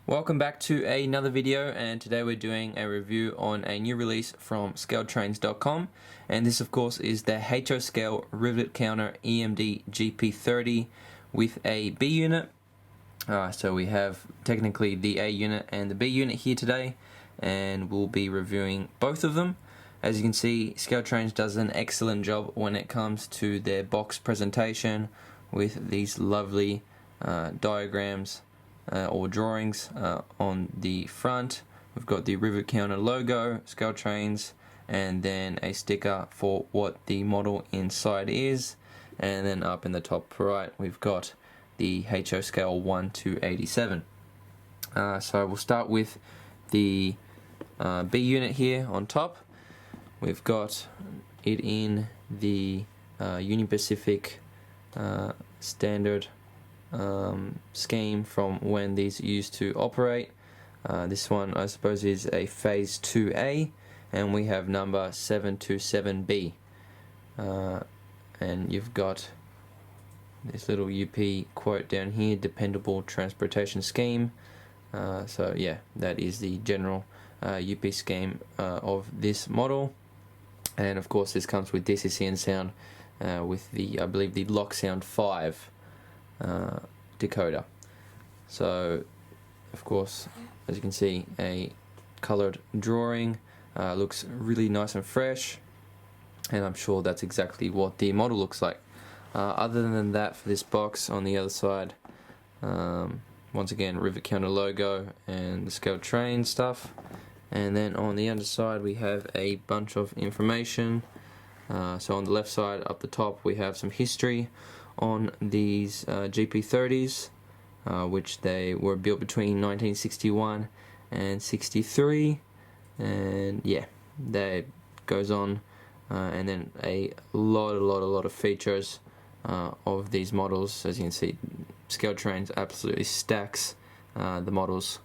Welcome back to another video, and today we're doing a review on a new release from ScaleTrains.com, and this of course is the HO Scale Rivet Counter EMD GP30 with a B unit. So we have technically the A unit and the B unit here today, and we'll be reviewing both of them. As you can see, ScaleTrains does an excellent job when it comes to their box presentation with these lovely diagrams or drawings on the front. We've got the Rivet Counter logo, ScaleTrains, and then a sticker for what the model inside is. And then up in the top right, we've got the HO scale 1 to 87. So we'll start with the B unit here on top. We've got it in the Union Pacific standard scheme from when these used to operate. This one I suppose is a phase 2A, and we have number 727B, and you've got this little UP quote down here, dependable transportation scheme. So yeah, that is the general UP scheme of this model, and of course this comes with DCCN sound with the, I believe, the Lock Sound 5 decoder. So of course, as you can see, a colored drawing, looks really nice and fresh, and I'm sure that's exactly what the model looks like. Other than that, for this box on the other side, once again, Rivet Counter logo and the ScaleTrains stuff, and then on the underside we have a bunch of information. So on the left side up the top we have some history on these GP30s, which they were built between 1961 and 63, and yeah, that goes on, and then a lot of features of these models. As you can see, ScaleTrains absolutely stacks the models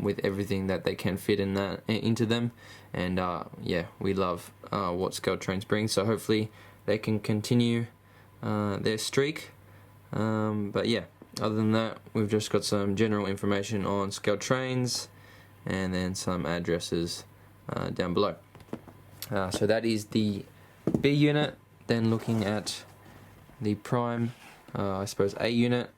with everything that they can fit into them, and yeah, we love what ScaleTrains brings, so hopefully they can continue their streak. But yeah, other than that, we've just got some general information on ScaleTrains and then some addresses down below. So that is the B unit. Then looking at the prime, I suppose A unit,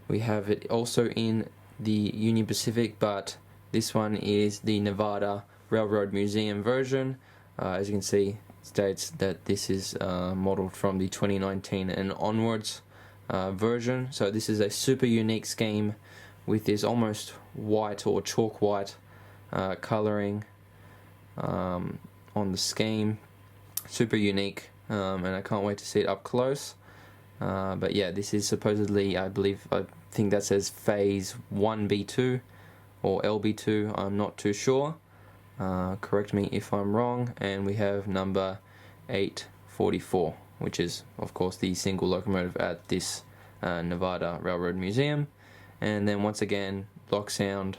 we have it also in the Union Pacific, but this one is the Nevada Railroad Museum version. As you can see, states that this is modeled from the 2019 and onwards version. So this is a super unique scheme with this almost white or chalk white coloring on the scheme. Super unique, and I can't wait to see it up close. But yeah, this is supposedly, I think that says phase 1B2 or LB2, I'm not too sure. Correct me if I'm wrong. And we have number 844, which is of course the single locomotive at this Nevada Railroad Museum. And then once again, Lock Sound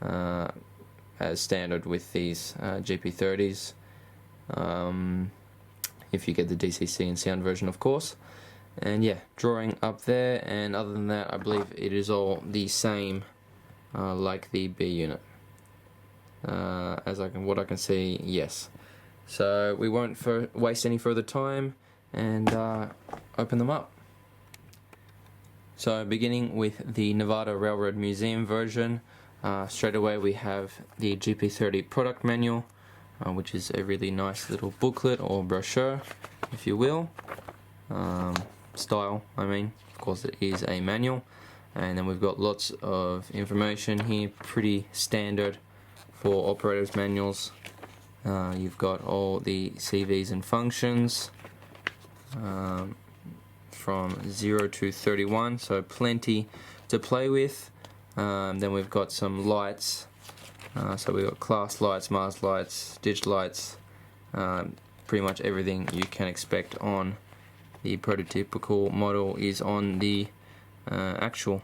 as standard with these GP30s, if you get the DCC and sound version, of course. And yeah, drawing up there, and other than that, I believe it is all the same like the B unit. What I can see, yes. So we won't waste any further time and open them up. So beginning with the Nevada Railroad Museum version, straight away we have the GP30 product manual, which is a really nice little booklet or brochure, if you will. Style, I mean, of course it is a manual. And then we've got lots of information here, pretty standard for operators manuals. You've got all the CVs and functions from 0 to 31, so plenty to play with. Then we've got some lights, so we've got class lights, Mars lights, ditch lights, pretty much everything you can expect on the prototypical model is on the actual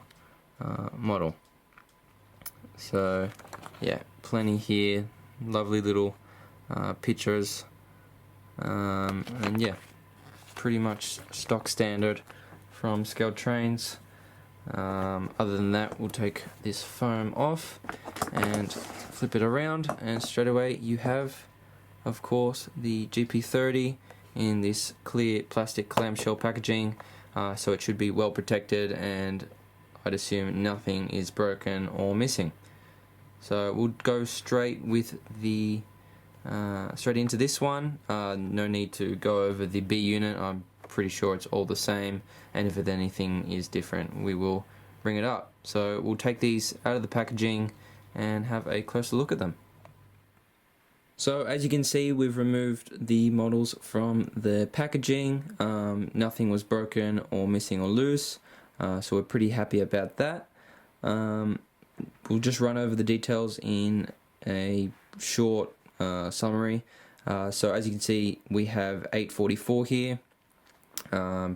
model. So yeah, plenty here, lovely little pictures, and yeah, pretty much stock standard from ScaleTrains. Other than that, we'll take this foam off and flip it around, and straight away you have, of course, the GP30 in this clear plastic clamshell packaging, so it should be well protected, and I'd assume nothing is broken or missing. So we'll go straight with the straight into this one. No need to go over the B unit. I'm pretty sure it's all the same, and if anything is different, we will bring it up. So we'll take these out of the packaging and have a closer look at them. So as you can see, we've removed the models from the packaging. Nothing was broken or missing or loose, so we're pretty happy about that. We'll just run over the details in a short summary. So as you can see, we have 844 here.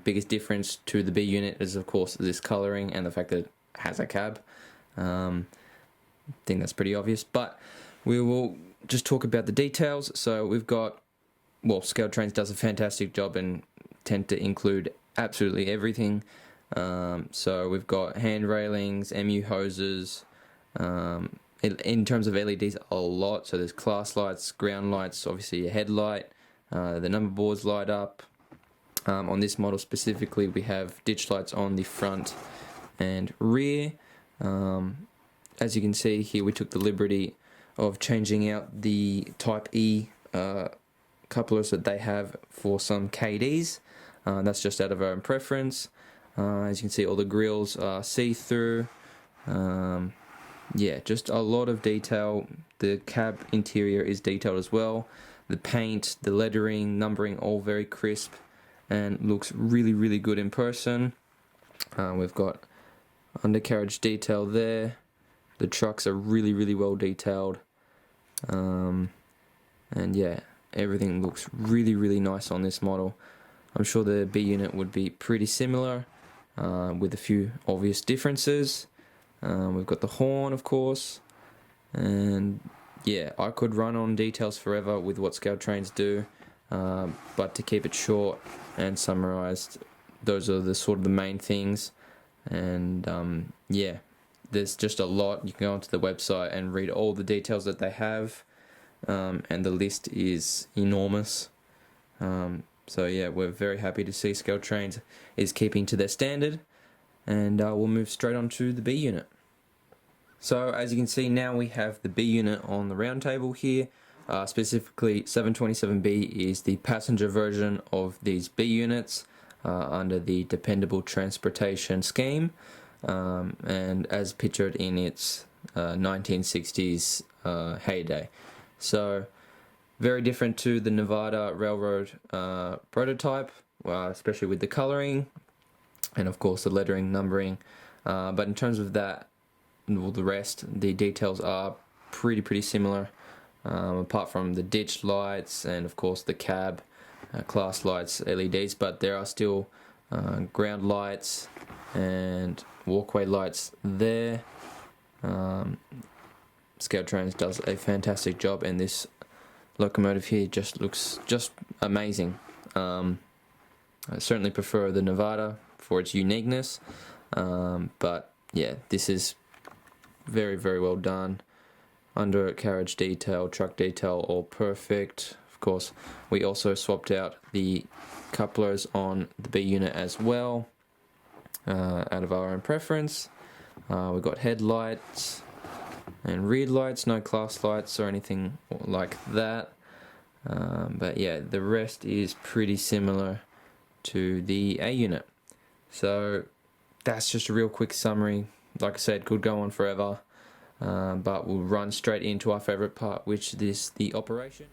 Biggest difference to the B unit is, of course, this colouring and the fact that it has a cab. I think that's pretty obvious, but we will just talk about the details. So we've got, well, ScaleTrains does a fantastic job and tend to include absolutely everything. So we've got hand railings, MU hoses, in terms of LEDs, a lot. So there's class lights, ground lights, obviously a headlight, the number boards light up. On this model specifically, we have ditch lights on the front and rear. As you can see here, we took the liberty of changing out the Type E couplers that they have for some KDs. That's just out of our own preference. As you can see, all the grills are see-through. Yeah, just a lot of detail. The cab interior is detailed as well. The paint, the lettering, numbering, all very crisp and looks really, really good in person. We've got undercarriage detail there. The trucks are really, really well detailed. And yeah, everything looks really, really nice on this model. I'm sure the B unit would be pretty similar, with a few obvious differences. We've got the horn, of course, and yeah, I could run on details forever with what ScaleTrains do, but to keep it short and summarized, those are the sort of the main things. And yeah, there's just a lot. You can go onto the website and read all the details that they have, and the list is enormous. So yeah, we're very happy to see ScaleTrains is keeping to their standard, and we'll move straight on to the B unit. So as you can see, now we have the B unit on the round table here. Specifically, 727B is the passenger version of these B units under the Dependable Transportation Scheme, and as pictured in its 1960s heyday. So very different to the Nevada Railroad prototype, especially with the coloring and of course the lettering, numbering. But in terms of that, all the rest, the details are pretty similar, apart from the ditch lights and of course the cab class lights, LEDs. But there are still ground lights and walkway lights there. ScaleTrains does a fantastic job, and this locomotive here just looks just amazing. I certainly prefer the Nevada for its uniqueness, but yeah, this is very well done. Undercarriage detail, truck detail, all perfect. Of course, we also swapped out the couplers on the B unit as well, out of our own preference. We've got headlights and rear lights, no class lights or anything like that. But yeah, the rest is pretty similar to the A unit. So that's just a real quick summary. Like I said, could go on forever, but we'll run straight into our favorite part, which is the operation.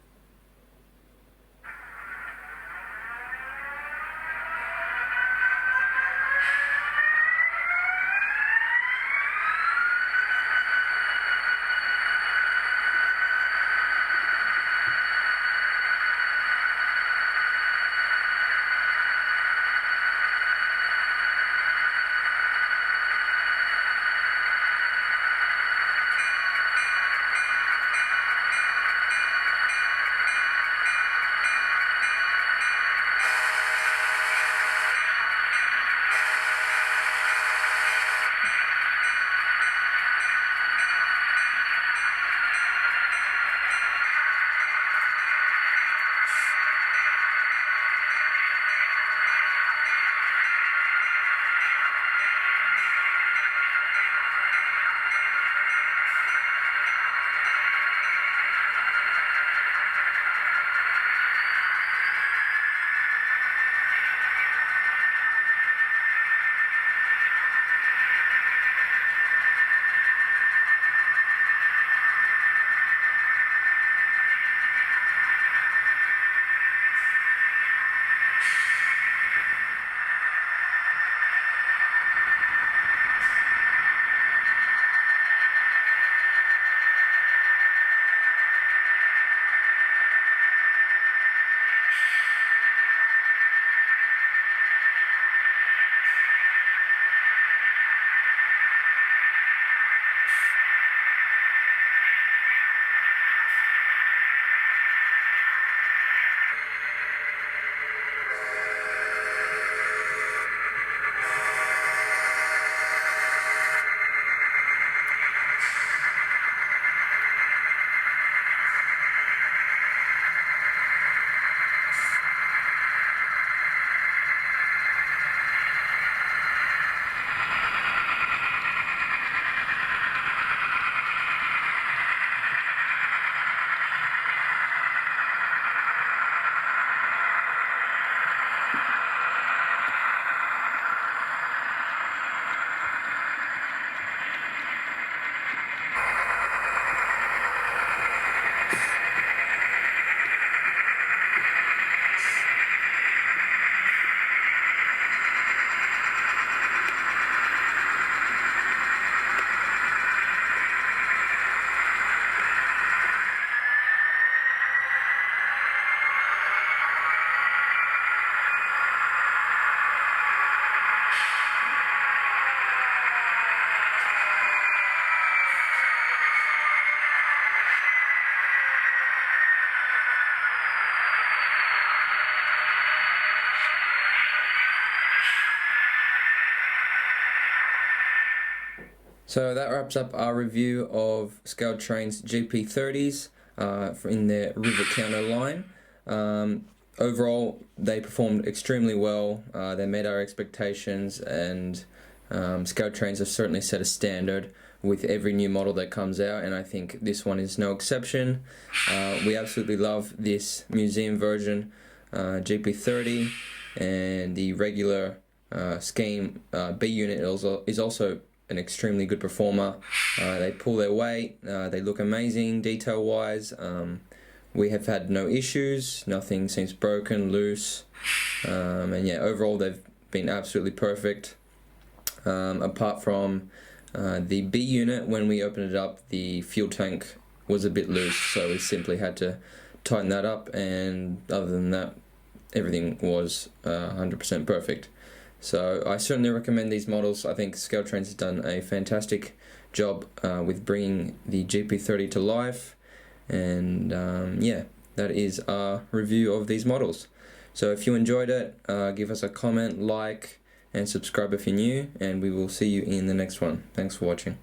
So that wraps up our review of ScaleTrains GP30s in their Rivet Counter line. Overall, they performed extremely well. They met our expectations, and ScaleTrains have certainly set a standard with every new model that comes out, and I think this one is no exception. We absolutely love this museum version GP30, and the regular scheme B unit is also an extremely good performer. They pull their weight, they look amazing detail wise. We have had no issues, nothing seems broken, loose, and yeah, overall they've been absolutely perfect. Apart from the B unit, when we opened it up, the fuel tank was a bit loose, so we simply had to tighten that up, and other than that, everything was 100% perfect. So I certainly recommend these models. I think ScaleTrains has done a fantastic job with bringing the GP30 to life, and yeah, that is our review of these models. So if you enjoyed it, give us a comment, like, and subscribe if you're new, and we will see you in the next one. Thanks for watching.